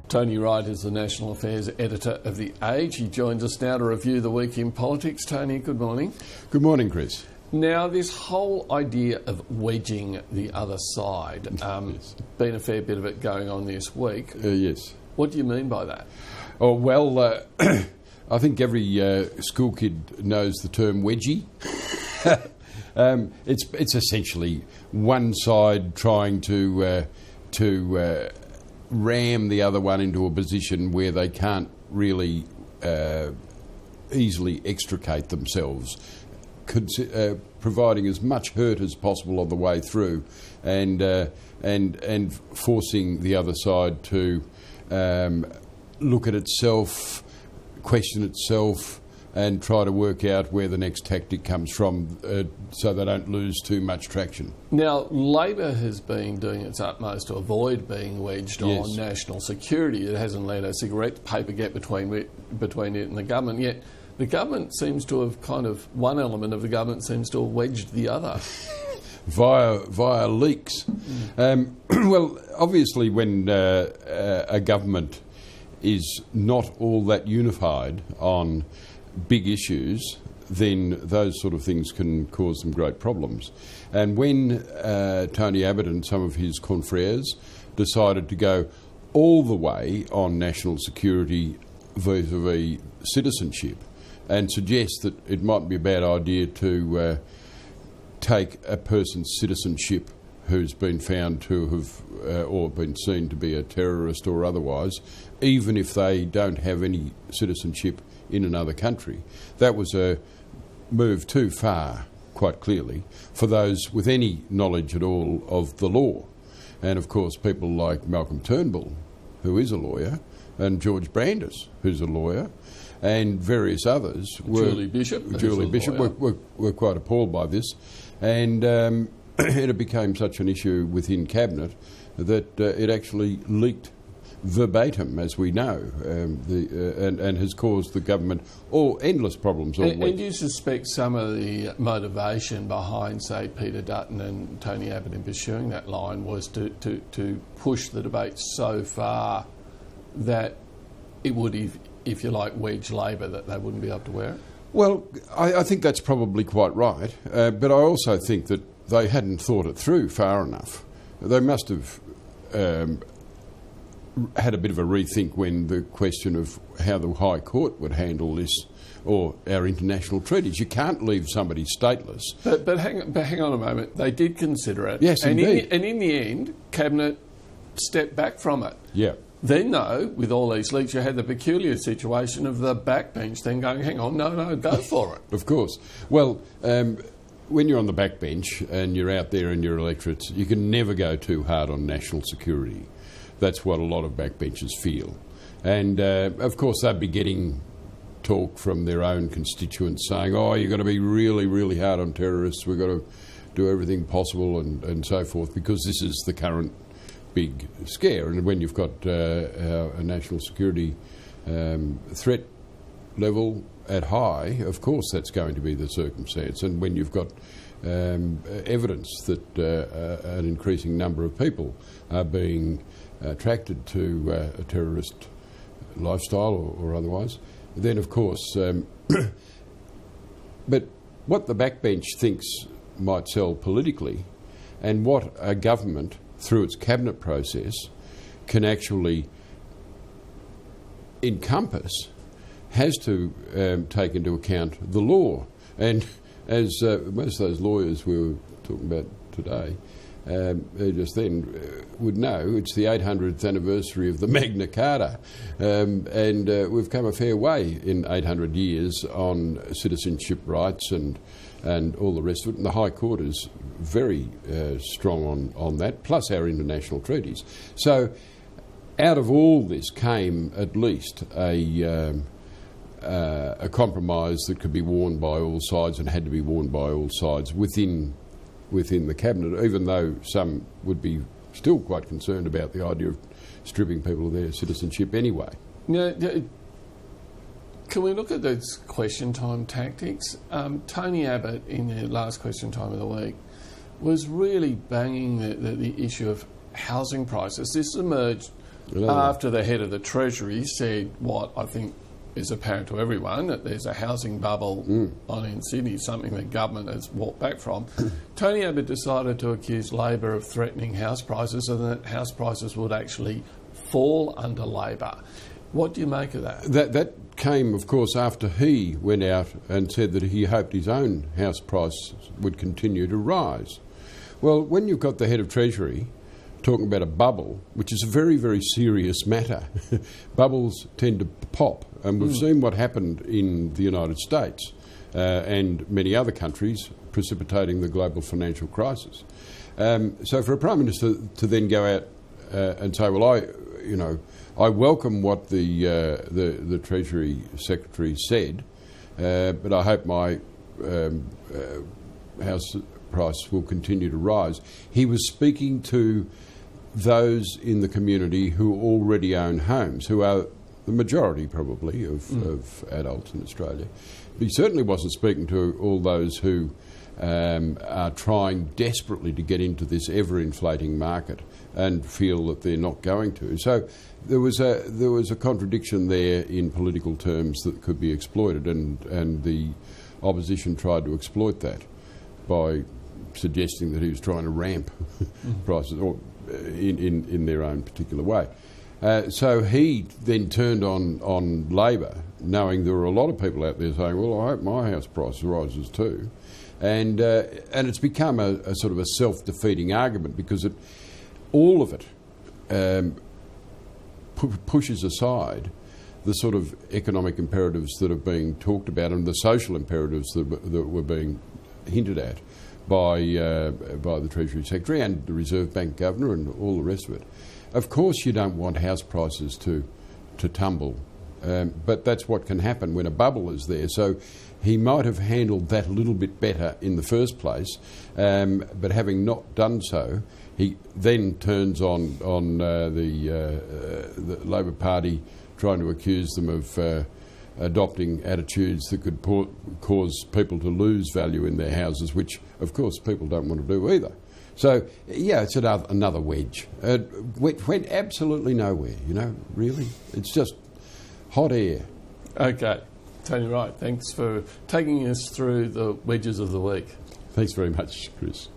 Tony Wright is the National Affairs Editor of The Age. He joins us now to review the week in politics. Tony, good morning. Good morning, Chris. Now, this whole idea of wedging the other side, Yes. been a fair bit of it going on this week. Yes. What do you mean by that? Oh, well, I think every school kid knows the term wedgie. It's essentially one side trying to ram the other one into a position where they can't really easily extricate themselves, providing as much hurt as possible on the way through, and forcing the other side to look at itself, question itself, and try to work out where the next tactic comes from so they don't lose too much traction. Now, Labor has been doing its utmost to avoid being wedged on national security. It hasn't let a cigarette paper get between it and the government, yet the government seems to have one element of the government seems to have wedged the other. Via leaks. Well, obviously when a government is not all that unified on big issues, then those sort of things can cause some great problems. And when Tony Abbott and some of his confreres decided to go all the way on national security vis-a-vis citizenship and suggest that it might be a bad idea to take a person's citizenship who's been found to have or been seen to be a terrorist or otherwise, even if they don't have any citizenship in another country. That was a move too far, quite clearly, for those with any knowledge at all of the law. And of course people like Malcolm Turnbull, who is a lawyer, and George Brandis, who's a lawyer, and various others Julie Bishop were quite appalled by this, and it became such an issue within Cabinet that it actually leaked verbatim, as we know, and has caused the government endless problems all week. And you suspect some of the motivation behind, say, Peter Dutton and Tony Abbott in pursuing that line was to push the debate so far that it would, if you like, wedge Labor, that they wouldn't be able to wear it? Well, I think that's probably quite right, but I also think that they hadn't thought it through far enough. They must have had a bit of a rethink when the question of how the High Court would handle this, or our international treaties. You can't leave somebody stateless. But hang on a moment. They did consider it. Yes, indeed. And in the end, Cabinet stepped back from it. Yeah. Then, though, with all these leaks, you had the peculiar situation of the backbench then going, hang on, no, go for it. Of course. Well, when you're on the backbench and you're out there in your electorates, you can never go too hard on national security. That's what a lot of backbenchers feel. And, of course, they'd be getting talk from their own constituents saying, oh, you've got to be really, really hard on terrorists, we've got to do everything possible and so forth, because this is the current big scare. And when you've got a national security threat level at high, of course that's going to be the circumstance. And when you've got evidence that an increasing number of people are being attracted to a terrorist lifestyle or otherwise, then of course, but what the backbench thinks might sell politically, and what a government through its cabinet process can actually encompass, has to take into account the law. And as most of those lawyers we were talking about today just then would know, it's the 800th anniversary of the Magna Carta, and we've come a fair way in 800 years on citizenship rights and all the rest of it, and the High Court is very strong on that, plus our international treaties. So out of all this came at least a compromise that could be worn by all sides, and had to be worn by all sides within the Cabinet, even though some would be still quite concerned about the idea of stripping people of their citizenship anyway. Now, can we look at those question time tactics? Tony Abbott, in the last question time of the week, was really banging the issue of housing prices. This emerged after the head of the Treasury said what I think is apparent to everyone, that there's a housing bubble on in Sydney, something the government has walked back from, Tony Abbott decided to accuse Labor of threatening house prices and that house prices would actually fall under Labor. What do you make of that? That came, of course, after he went out and said that he hoped his own house price would continue to rise. Well, when you've got the head of Treasury talking about a bubble, which is a very, very serious matter, bubbles tend to pop. And we've seen what happened in the United States and many other countries, precipitating the global financial crisis. So for a Prime Minister to then go out and say, well, I welcome what the Treasury Secretary said, but I hope my house price will continue to rise. He was speaking to those in the community who already own homes, who are the majority probably of adults in Australia. But he certainly wasn't speaking to all those who are trying desperately to get into this ever-inflating market and feel that they're not going to. So there was a contradiction there in political terms that could be exploited, and the opposition tried to exploit that by suggesting that he was trying to ramp prices or in their own particular way. So he then turned on Labor, knowing there were a lot of people out there saying, well, I hope my house price rises too. And it's become a sort of a self-defeating argument, because all of it pushes aside the sort of economic imperatives that are being talked about and the social imperatives that were being hinted at by the Treasury Secretary and the Reserve Bank Governor and all the rest of it. Of course you don't want house prices to tumble, but that's what can happen when a bubble is there. So he might have handled that a little bit better in the first place, but having not done so, he then turns on the Labor Party, trying to accuse them of adopting attitudes that could cause people to lose value in their houses, which, of course, people don't want to do either. So, yeah, it's another wedge. It went absolutely nowhere, really. It's just hot air. Okay. Tony Wright, thanks for taking us through the wedges of the week. Thanks very much, Chris.